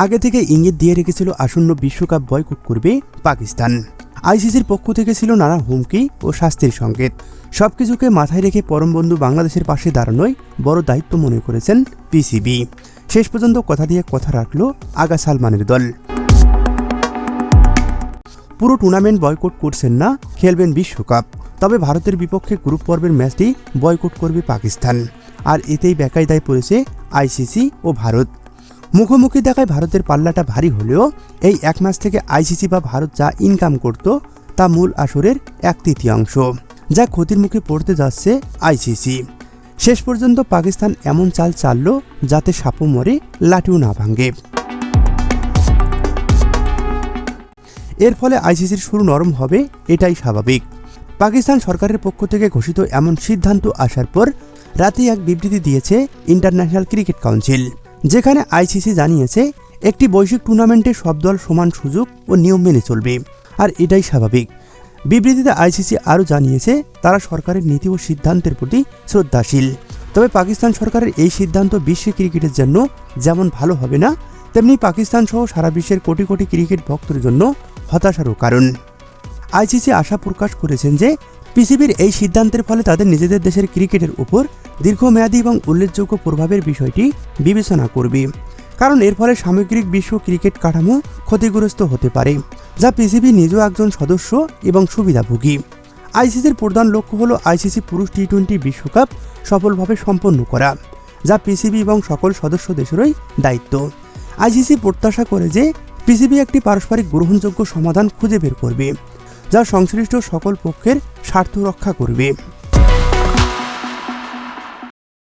আগে থেকে ইঙ্গিত দিয়ে রেখেছিল আসন্ন বিশ্বকাপ বয়কট করবে পাকিস্তান। আইসিসির পক্ষ থেকে ছিল নানা হুমকি ও শাস্তির সংকেত। সবকিছুকে মাথায় রেখে পরম বন্ধু বাংলাদেশের পাশে দাঁড়ানোই বড় দায়িত্ব মনে করেছেন পিসিবি। শেষ পর্যন্ত কথা দিয়ে কথা রাখল আগা সালমানের দল। পুরো টুর্নামেন্ট বয়কট করছেন না, খেলবেন বিশ্বকাপ। তবে ভারতের বিপক্ষে গ্রুপ পর্বের ম্যাচটি বয়কট করবে পাকিস্তান। আর এতেই বেকায়দায় পড়েছে আইসিসি ও ভারত। মুখোমুখি দেখায় ভারতের পাল্লাটা ভারী হলেও এই এক ম্যাচ থেকে আইসিসি বা ভারত যা ইনকাম করত তা মূল আসরের 1/3, যা ক্ষতির মুখে পড়তে যাচ্ছে আইসিসি। শেষ পর্যন্ত পাকিস্তান এমন চাল চালল যাতে সাপও মরে লাঠিও না ভাঙে। এর ফলে আইসিসির সুর নরম হবে, এটাই স্বাভাবিক। পাকিস্তান সরকারের পক্ষ থেকে ঘোষিত এমন সিদ্ধান্ত আসার পর রাতে এক বিবৃতি দিয়েছে ইন্টারন্যাশনাল ক্রিকেট কাউন্সিল, যেখানে আইসিসি জানিয়েছে একটি বৈশ্বিক টুর্নামেন্টে সব দল সমান সুযোগ ও নিয়ম মেনে চলবে, আর এটাই স্বাভাবিক। বিবৃতিতে আইসিসি আরও জানিয়েছে তারা সরকারের নীতি ও সিদ্ধান্তের প্রতি শ্রদ্ধাশীল। তবে পাকিস্তান সরকারের এই সিদ্ধান্ত বিশ্ব ক্রিকেটের জন্য যেমন ভালো হবে না, তেমনি পাকিস্তান সহ সারা বিশ্বের কোটি কোটি ক্রিকেট ভক্তের জন্য হতাশারও কারণ। আইসিসি আশা প্রকাশ করেছেন যে পিসিবির এই সিদ্ধান্তের ফলে তাদের নিজেদের দেশের ক্রিকেটের উপর দীর্ঘমেয়াদী এবং উল্লেখযোগ্য প্রভাবের বিষয়টি বিবেচনা করবে, কারণ এর ফলে সামগ্রিক বিশ্ব ক্রিকেট কাঠামো ক্ষতিগ্রস্ত হতে পারে, যা পিসিবি নিজেও একজন সদস্য এবং সুবিধাভোগী। আইসিসির প্রধান লক্ষ্য হল আইসিসি পুরুষ টি-20 বিশ্বকাপ সফলভাবে সম্পন্ন করা, যা পিসিবি এবং সকল সদস্য দেশেরই দায়িত্ব। আইসিসি প্রত্যাশা করে যে পিসিবি একটি পারস্পরিক গ্রহণযোগ্য সমাধান খুঁজে বের করবে, যা সংশ্লিষ্ট সকল পক্ষের স্বার্থ রক্ষা করবে।